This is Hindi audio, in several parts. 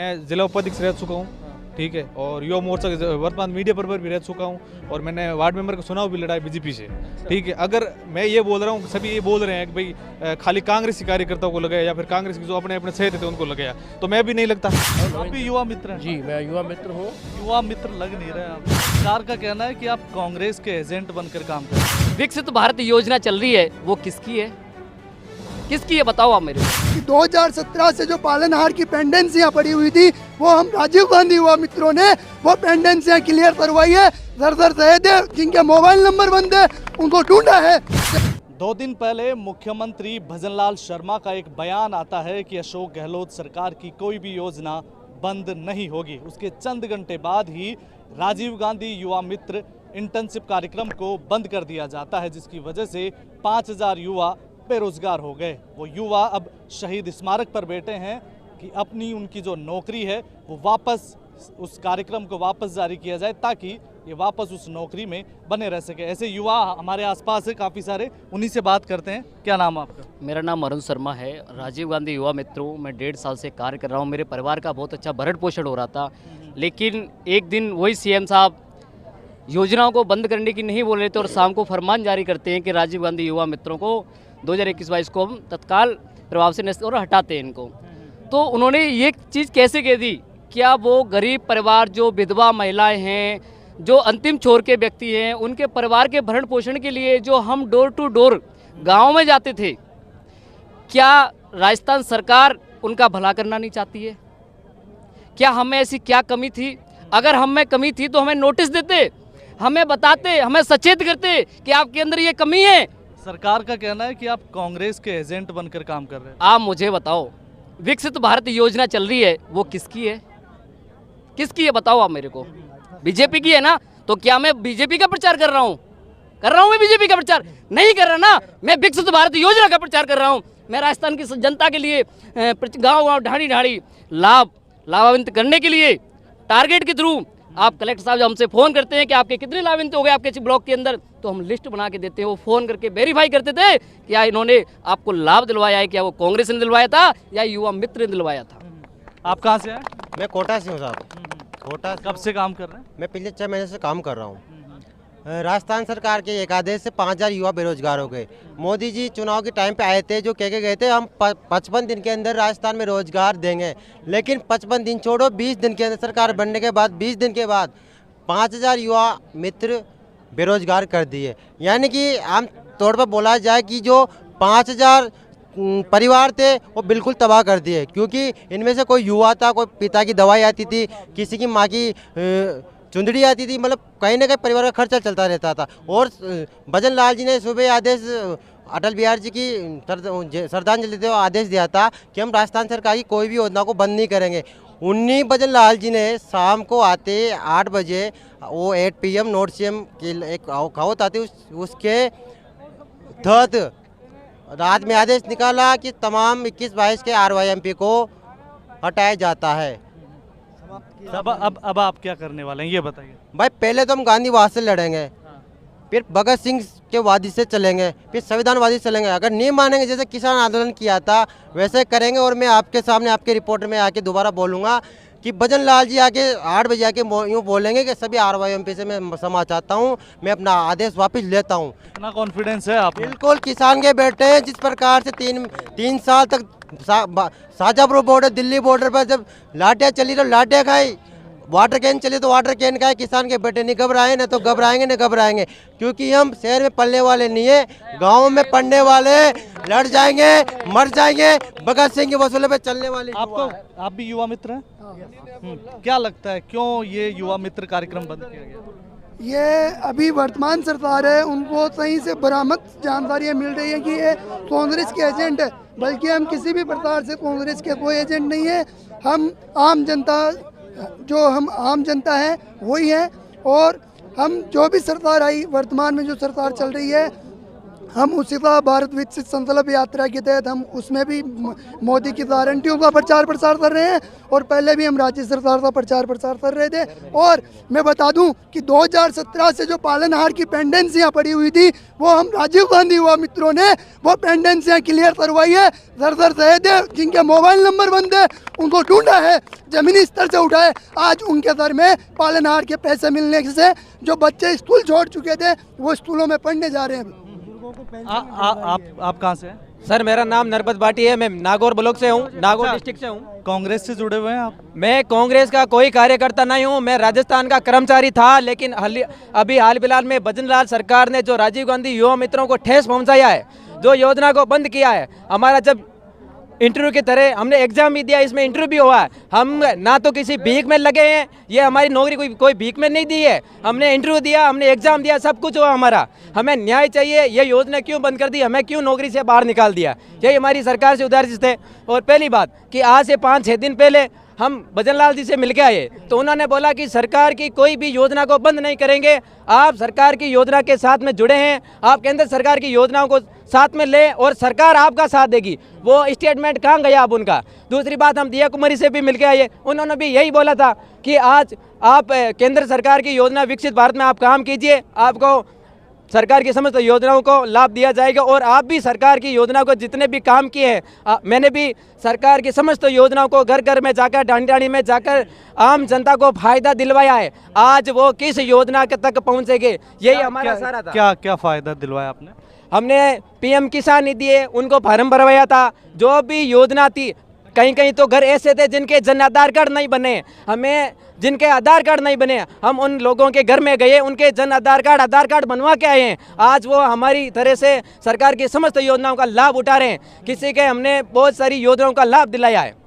मैं जिला उपाध्यक्ष रह चुका हूँ, ठीक है, और युवा मोर्चा के वर्तमान मीडिया पर भी रह चुका हूँ, और मैंने वार्ड मेंबर का चुनाव भी लड़ा है बीजेपी से, ठीक है। अगर मैं ये बोल रहा हूँ, सभी ये बोल रहे हैं कि भाई खाली कांग्रेसी कार्यकर्ताओं को लगाया या फिर कांग्रेस के जो अपने अपने सहयोगी थे उनको लगाया, तो मैं भी नहीं लगता। आप भी युवा मित्र हैं? जी मैं युवा मित्र हूँ। युवा मित्र लग नहीं रहे आप। सरकार का कहना है कि आप कांग्रेस के एजेंट बनकर काम कर रहे हैं। विकसित भारत योजना चल रही है, वो किसकी है? किसकी है बताओ आप मेरे को। 2017 से जो पालनहार की पेंडेंसियां पड़ी हुई थी, वो हम राजीव गांधी युवा मित्रों ने वो पेंडेंसियां क्लियर करवाई है। दर सहेदे जिनके मोबाइल नंबर बंद है उनको ढूंढा है। 2 दिन पहले मुख्यमंत्री भजनलाल शर्मा का एक बयान आता है कि अशोक गहलोत सरकार की कोई भी योजना बंद नहीं होगी। उसके चंद घंटे बाद ही राजीव गांधी युवा मित्र इंटर्नशिप कार्यक्रम को बंद कर दिया जाता है, जिसकी वजह से 5000 युवा बेरोजगार हो गए। वो युवा अब शहीद स्मारक पर बैठे हैं कि अपनी उनकी जो नौकरी है वो वापस उस कार्यक्रम को वापस जारी किया जाए, ताकि ये वापस उस नौकरी में बने रह सके। ऐसे युवा हमारे आसपास है काफ़ी सारे, उन्हीं से बात करते हैं। क्या नाम है आपका? मेरा नाम अरुण शर्मा है, राजीव गांधी युवा मित्र हूँ। मैं 1.5 साल से कार्य कर रहा हूँ। मेरे परिवार का बहुत अच्छा भरण पोषण हो रहा था, लेकिन एक दिन वही सीएम साहब योजनाओं को बंद करने की नहीं बोल रहे थे और शाम को फरमान जारी करते हैं कि राजीव गांधी युवा मित्रों को 2021-22 को हम तत्काल प्रभाव से निष्ठ और हटाते हैं इनको। तो उन्होंने ये चीज़ कैसे कह दी? क्या वो गरीब परिवार, जो विधवा महिलाएं हैं, जो अंतिम छोर के व्यक्ति हैं, उनके परिवार के भरण पोषण के लिए जो हम डोर टू डोर गाँव में जाते थे, क्या राजस्थान सरकार उनका भला करना नहीं चाहती है? क्या हमें ऐसी क्या कमी थी? अगर हम में कमी थी तो हमें नोटिस देते, हमें बताते, हमें सचेत करते कि आपके अंदर ये कमी है। सरकार का कहना है कि आप कांग्रेस के एजेंट बनकर काम कर रहे हैं। आप मुझे बताओ, विकसित भारत योजना चल रही है, वो किसकी है? किसकी है बताओ आप मेरे को। बीजेपी की है ना? तो क्या मैं बीजेपी का प्रचार कर रहा हूँ? कर रहा हूँ मैं बीजेपी का प्रचार? नहीं कर रहा ना। मैं विकसित भारत योजना का प्रचार कर रहा हूँ। मैं राजस्थान की जनता के लिए गाँव गाँव ढाणी ढाणी लाभान्वित करने के लिए टारगेट के थ्रू आप कलेक्टर साहब जब हमसे फ़ोन करते हैं कि आपके कितने लाभान्वित हो गए आपके ब्लॉक के अंदर, तो हम लिस्ट बना के देते हैं। वो फ़ोन करके वेरीफाई करते थे क्या इन्होंने आपको लाभ दिलवाया है, क्या वो कांग्रेस ने दिलवाया था या युवा मित्र ने दिलवाया था। आप कहाँ से हैं? मैं कोटा से हूँ साहब। कोटा कब से काम कर रहे हैं? मैं पिछले 6 महीने से काम कर रहा हूँ। राजस्थान सरकार के एक आदेश से 5000 युवा बेरोजगार हो गए। मोदी जी चुनाव के टाइम पे आए थे, जो कह के गए थे हम 55 दिन के अंदर राजस्थान में रोजगार देंगे, लेकिन 55 दिन छोड़ो 20 दिन के अंदर सरकार बनने के बाद 20 दिन के बाद 5000 युवा मित्र बेरोजगार कर दिए। यानी कि आम तौर पर बोला जाए कि जो 5000 परिवार थे वो बिल्कुल तबाह कर दिए, क्योंकि इनमें से कोई युवा था, कोई पिता की दवाई आती थी, किसी की माँ की चुंदड़ी आती थी, मतलब कहीं ना कहीं परिवार का खर्चा चलता रहता था। और भजन लाल जी ने सुबह आदेश अटल बिहारी जी की श्रद्धांजलि देते हुए आदेश दिया था कि हम राजस्थान सरकार की कोई भी योजना को बंद नहीं करेंगे। उन्हीं भजन लाल जी ने शाम को आते 8 बजे वो 8 PM नोट सीएम की एक कहावत आती, उसके तहत रात में आदेश निकाला कि तमाम 21-22 के RYMP को हटाया जाता है। अब आप क्या करने वाले हैं ये बताइए। भाई पहले तो हम गांधीवाद से लड़ेंगे, फिर भगत सिंह के वादी से चलेंगे, फिर संविधानवादी से चलेंगे। अगर नहीं मानेंगे, जैसे किसान आंदोलन किया था वैसे करेंगे। और मैं आपके सामने आपके रिपोर्टर में आके दोबारा बोलूँगा कि भजन लाल जी आके 8 बजे आके यूँ बोलेंगे कि सभी RYMP से मैं क्षमा चाहता हूँ, मैं अपना आदेश वापस लेता हूँ। इतना कॉन्फिडेंस है आप? बिल्कुल, किसान के बेटे हैं। जिस प्रकार से तीन साल तक शाहजहाँपुर बॉर्डर, दिल्ली बॉर्डर पर जब लाठियाँ चली तो लाठियाँ खाई, वाटर कैन चली तो वाटर कैन खाए। किसान के बेटे नहीं घबराए, ना तो घबराएंगे, क्योंकि हम शहर में पलने वाले नहीं है, गाँव में पढ़ने वाले, लड़ जाएंगे, मर जाएंगे, भगत सिंह के वसूले पे चलने वाले। आप भी युवा मित्र हैं? क्या लगता है क्यों ये युवा मित्र कार्यक्रम बंद किया गया? ये अभी वर्तमान सरकार है, उनको सही से बरामद जानकारियाँ मिल रही है कि ये कांग्रेस के एजेंट है, बल्कि हम किसी भी प्रकार से कांग्रेस के कोई एजेंट नहीं है। हम आम जनता है वही है। और हम जो भी सरकार आई, वर्तमान में जो सरकार चल रही है, हम उसी का भारत विकसित संकल्प यात्रा के तहत हम उसमें भी मोदी की गारंटियों का प्रचार प्रसार कर रहे हैं, और पहले भी हम राज्य सरकार का प्रचार प्रसार कर रहे थे। और मैं बता दूं कि 2017 से जो पालनहार की पेंडेंसियां पड़ी हुई थी, वो हम राजीव गांधी युवा मित्रों ने वो पेंडेंसियां क्लियर करवाई है। दर सहेदे जिनके मोबाइल नंबर बंद है उनको ढूंढा है, जमीनी स्तर से उठाए। आज उनके घर में पालनहार के पैसे मिलने से जो बच्चे स्कूल छोड़ चुके थे वो स्कूलों में पढ़ने जा रहे हैं। आप कहाँ से हैं? सर मेरा नाम नरपत भाटी है, मैं नागौर ब्लॉक से हूँ, नागौर अच्छा। डिस्ट्रिक्ट से हूँ। कांग्रेस से जुड़े हुए हैं आप? मैं कांग्रेस का कोई कार्यकर्ता नहीं हूँ, मैं राजस्थान का कर्मचारी था, लेकिन अभी हाल फिलहाल में भजनलाल सरकार ने जो राजीव गांधी युवा मित्रों को ठेस पहुँचाया है, जो योजना को बंद किया है, हमारा जब इंटरव्यू की तरह हमने एग्जाम भी दिया, इसमें इंटरव्यू भी हुआ है, हम ना तो किसी भीख में लगे हैं, ये हमारी नौकरी कोई भीख में नहीं दी है, हमने इंटरव्यू दिया, हमने एग्जाम दिया, सब कुछ हुआ हमारा। हमें न्याय चाहिए, ये योजना क्यों बंद कर दी, हमें क्यों नौकरी से बाहर निकाल दिया, यही हमारी सरकार से गुजारिश है। और पहली बात कि आज से 5-6 दिन पहले हम भजनलाल जी से मिल के आए, तो उन्होंने बोला कि सरकार की कोई भी योजना को बंद नहीं करेंगे, आप सरकार की योजना के साथ में जुड़े हैं, आप केंद्र सरकार की योजनाओं को साथ में लें और सरकार आपका साथ देगी। वो स्टेटमेंट कहाँ गया अब उनका। दूसरी बात, हम दिया कुमारी से भी मिल के आए, उन्होंने भी यही बोला था कि आज आप केंद्र सरकार की योजना विकसित भारत में आप काम कीजिए, आपको सरकार की समस्त योजनाओं को लाभ दिया जाएगा। और आप भी सरकार की योजना को जितने भी काम किए हैं, मैंने भी सरकार की समस्त योजनाओं को घर घर में जाकर, ढाणी में जाकर आम जनता को फायदा दिलवाया है। आज वो किस योजना के तक पहुंचेंगे, यही हमारा सारा था। क्या क्या फायदा दिलवाया आपने? हमने पीएम किसान निधि है, उनको फॉर्म भरवाया था, जो भी योजना थी। कहीं कहीं तो घर ऐसे थे जिनके जन आधार कार्ड नहीं बने, हमें जिनके आधार कार्ड नहीं बने, हम उन लोगों के घर में गए, उनके जन आधार कार्ड बनवा के आए हैं। आज वो हमारी तरह से सरकार की समस्त योजनाओं का लाभ उठा रहे हैं। किसी के हमने बहुत सारी योजनाओं का लाभ दिलाया है।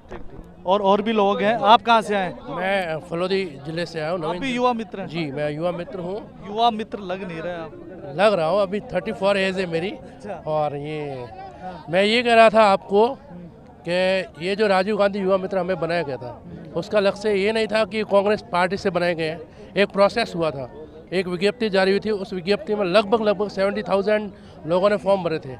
और भी लोग हैं। आप कहाँ से आए? मैं फलोदी जिले से आया हूँ। आप भी युवा मित्र हैं? जी, मैं युवा मित्र हूँ। युवा मित्र लग नहीं रहे आप। लग रहा हूँ, अभी 34 एज है मेरी। और ये मैं ये कह रहा था आपको कि ये जो राजीव गांधी युवा मित्र हमें बनाया गया था, उसका लक्ष्य ये नहीं था कि कांग्रेस पार्टी से बनाए गए। एक प्रोसेस हुआ था, एक विज्ञप्ति जारी हुई थी, उस विज्ञप्ति में लगभग 70,000 लोगों ने फॉर्म भरे थे,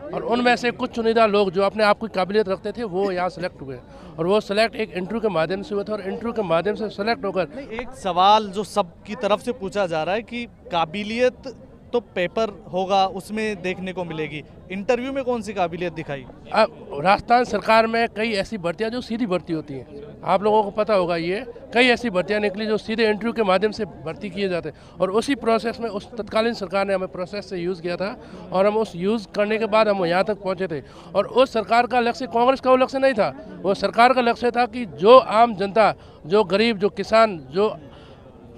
और उनमें से कुछ चुनिंदा लोग जो अपने आप की काबिलियत रखते थे वो यहाँ सेलेक्ट हुए, और वो सेलेक्ट एक इंटरव्यू के माध्यम से हुए थे, और इंटरव्यू के माध्यम से सेलेक्ट होकर एक सवाल जो सबकी तरफ से पूछा जा रहा है कि काबिलियत तो पेपर होगा उसमें देखने को मिलेगी, इंटरव्यू में कौन सी काबिलियत दिखाई? अब राजस्थान सरकार में कई ऐसी भर्तियां जो सीधी भर्ती होती हैं, आप लोगों को पता होगा, ये कई ऐसी भर्तियां निकली जो सीधे इंटरव्यू के माध्यम से भर्ती किए जाते हैं, और उसी प्रोसेस में उस तत्कालीन सरकार ने हमें प्रोसेस से यूज़ किया था, और हम उस यूज़ करने के बाद हम यहाँ तक पहुँचे थे। और उस सरकार का लक्ष्य कांग्रेस का वो लक्ष्य नहीं था, वो सरकार का लक्ष्य था कि जो आम जनता, जो गरीब, जो किसान, जो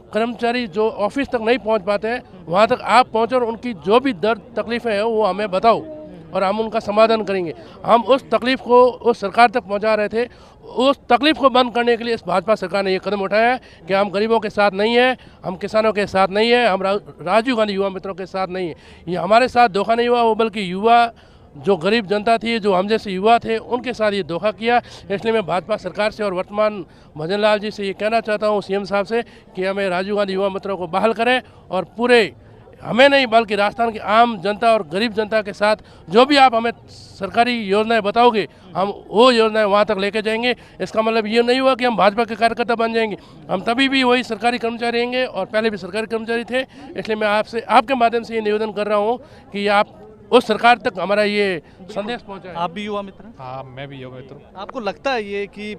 कर्मचारी जो ऑफिस तक नहीं पहुंच पाते हैं, वहां तक आप पहुंचो और उनकी जो भी दर्द तकलीफ़ें हैं वो हमें बताओ, और हम उनका समाधान करेंगे। हम उस तकलीफ़ को उस सरकार तक पहुंचा रहे थे। उस तकलीफ़ को बंद करने के लिए इस भाजपा सरकार ने ये कदम उठाया है कि हम गरीबों के साथ नहीं हैं, हम किसानों के साथ नहीं हैं, हम राजीव गांधी युवा मित्रों के साथ नहीं हैं। ये हमारे साथ धोखा नहीं हुआ, वो बल्कि युवा जो गरीब जनता थी, जो हम जैसे युवा थे, उनके साथ ये धोखा किया। इसलिए मैं भाजपा सरकार से और वर्तमान भजनलाल जी से ये कहना चाहता हूँ, सीएम साहब से, कि हमें राजीव गांधी युवा मित्रों को बहाल करें, और पूरे हमें नहीं बल्कि राजस्थान की आम जनता और गरीब जनता के साथ जो भी आप हमें सरकारी योजनाएं बताओगे, हम वो योजनाएं वहाँ तक लेके जाएंगे। इसका मतलब ये नहीं हुआ कि हम भाजपा के कार्यकर्ता बन जाएंगे, हम तभी भी वही सरकारी कर्मचारी रहेंगे, और पहले भी सरकारी कर्मचारी थे। इसलिए मैं आपसे, आपके माध्यम से ये निवेदन कर रहा हूँ कि आप उस सरकार तक हमारा ये संदेश पहुंचाए। आप भी युवा मित्र हैं? हाँ, मैं भी युवा मित्र हूँ। आपको लगता है ये कि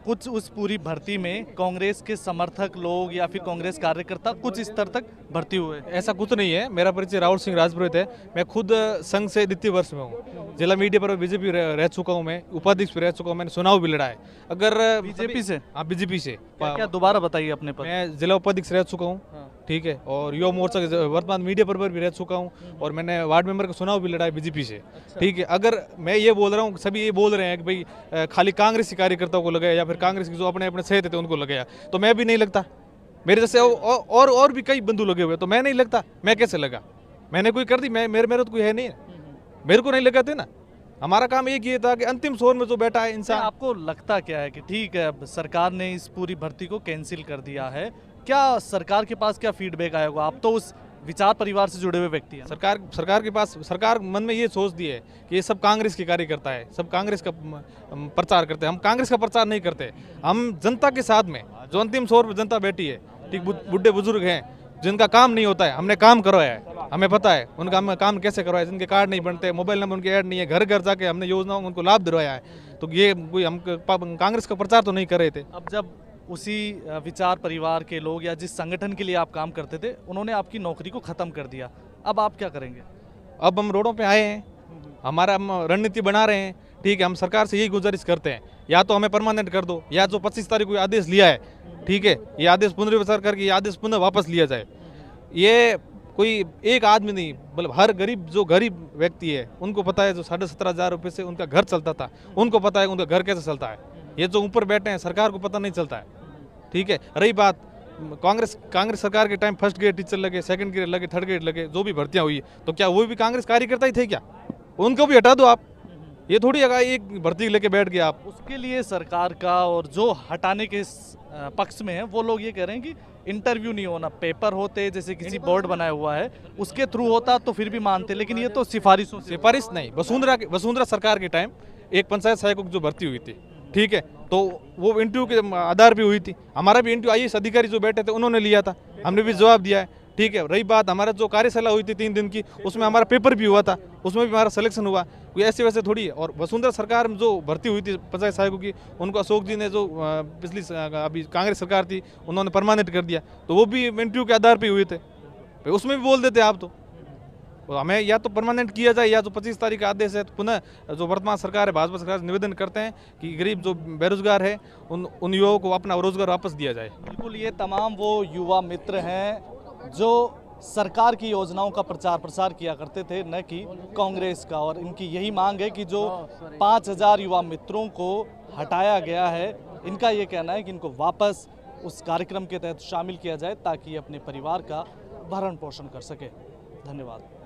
कुछ उस पूरी भर्ती में कांग्रेस के समर्थक लोग या फिर कांग्रेस कार्यकर्ता कुछ स्तर तक भर्ती हुए? ऐसा कुछ नहीं है। मेरा परिचय राहुल सिंह राजपुरोहित है। मैं खुद संघ से द्वितीय वर्ष में हूँ। जिला मीडिया पर बीजेपी रह चुका हूँ, मैं उपाध्यक्ष भी रह चुका हूँ, मैंने चुनाव भी लड़ा है। अगर बीजेपी से? हाँ, बीजेपी से। क्या दोबारा बताइए अपने पर। मैं जिला उपाध्यक्ष रह चुका हूँ, ठीक है, और युवा मोर्चा के वर्तमान मीडिया पर भी रह चुका हूँ, और मैंने वार्ड मेंबर का चुनाव भी लड़ा है बीजेपी से, ठीक है। अगर मैं ये बोल रहा हूँ, सभी ये बोल रहे हैं कि भाई खाली कांग्रेसी कार्यकर्ताओं को लगाया या फिर कांग्रेस के जो अपने अपने सहते थे उनको लगाया, तो मैं भी नहीं लगता। मेरे जैसे और भी कई बंधु लगे हुए, तो मैं नहीं लगता। मैं कैसे लगा? मैंने कोई कर दी? मेरे तो कोई है नहीं, मेरे को नहीं लगाते ना। हमारा काम एक ये था कि अंतिम छोर में जो बैठा है इंसान। आपको लगता क्या है कि ठीक है, अब सरकार ने इस पूरी भर्ती को कैंसिल कर दिया है, क्या सरकार के पास क्या फीडबैक आया होगा? आप तो उस विचार परिवार से जुड़े हुए व्यक्ति हैं। सरकार के पास, सरकार मन में ये सोच दी है कि ये सब कांग्रेस के कार्यकर्ता है, सब कांग्रेस का प्रचार करते हैं। हम कांग्रेस का प्रचार नहीं करते, हम जनता के साथ में, जो अंतिम छोर पर जनता बैठी है, ठीक, बुढ़े बुजुर्ग हैं जिनका काम नहीं होता है, हमने काम करवाया है, हमें पता है उनका काम कैसे करवाया, जिनके कार्ड नहीं बनते, मोबाइल नंबर उनके ऐड नहीं है, घर घर जाके हमने योजनाओं उनको लाभ दिलवाया है। तो ये कोई हम कांग्रेस का प्रचार तो नहीं कर रहे थे। अब जब उसी विचार परिवार के लोग या जिस संगठन के लिए आप काम करते थे उन्होंने आपकी नौकरी को ख़त्म कर दिया, अब आप क्या करेंगे? अब हम रोडों पे आए हैं, हमारा हम रणनीति बना रहे हैं, ठीक है। हम सरकार से यही गुजारिश करते हैं, या तो हमें परमानेंट कर दो, या जो 25 तारीख को आदेश लिया है, ठीक है, ये आदेश पुनर्विचार करके ये आदेश पुनः वापस लिया जाए। ये कोई एक आदमी नहीं, मतलब हर गरीब, जो गरीब व्यक्ति है उनको पता है, जो 17,500 रुपये से उनका घर चलता था, उनको पता है उनका घर कैसे चलता है। ये जो ऊपर बैठे हैं सरकार को पता नहीं चलता है, ठीक है। रही बात कांग्रेस सरकार के टाइम फर्स्ट ग्रेड टीचर लगे, सेकंड ग्रेड लगे, थर्ड ग्रेड लगे, जो भी भर्तियां हुई, तो क्या वो भी कांग्रेस कार्यकर्ता ही थे क्या? उनको भी हटा दो आप। ये थोड़ी अगर एक भर्ती लेके बैठ गए आप। उसके लिए सरकार का और जो हटाने के पक्ष में है वो लोग ये कह रहे हैं कि इंटरव्यू नहीं होना, पेपर होते जैसे किसी बोर्ड बनाया हुआ है उसके थ्रू होता तो फिर भी मानते, लेकिन ये तो सिफारिशों से। सिफारिश नहीं, वसुंधरा सरकार के टाइम एक पंचायत सहायक की जो भर्ती हुई थी, ठीक है, तो वो इंटरव्यू के आधार पे हुई थी। हमारा भी इंटरव्यू IAS अधिकारी जो बैठे थे उन्होंने लिया था, हमने भी जवाब दिया है, ठीक है। रही बात हमारा जो कार्यशाला हुई थी 3 दिन की, उसमें हमारा पेपर भी हुआ था, उसमें भी हमारा सिलेक्शन हुआ। कोई ऐसे वैसे थोड़ी है। और वसुंधरा सरकार में जो भर्ती हुई थी पंचायत सहायकों की, उनको अशोक जी ने जो पिछली अभी कांग्रेस सरकार थी उन्होंने परमानेंट कर दिया, तो वो भी इंटरव्यू के आधार पर हुए थे, उसमें भी बोल देते आप। तो हमें या तो परमानेंट किया जाए, या जो 25 तारीख का आदेश है तो पुनः जो वर्तमान सरकार है, भाजपा सरकार से निवेदन करते हैं कि गरीब जो बेरोजगार है उन युवाओं को अपना रोजगार वापस दिया जाए। बिल्कुल, ये तमाम वो युवा मित्र हैं जो सरकार की योजनाओं का प्रचार प्रसार किया करते थे, न कि कांग्रेस का। और इनकी यही मांग है कि जो 5,000 युवा मित्रों को हटाया गया है, इनका ये कहना है कि इनको वापस उस कार्यक्रम के तहत शामिल किया जाए ताकि अपने परिवार का भरण पोषण कर सके। धन्यवाद।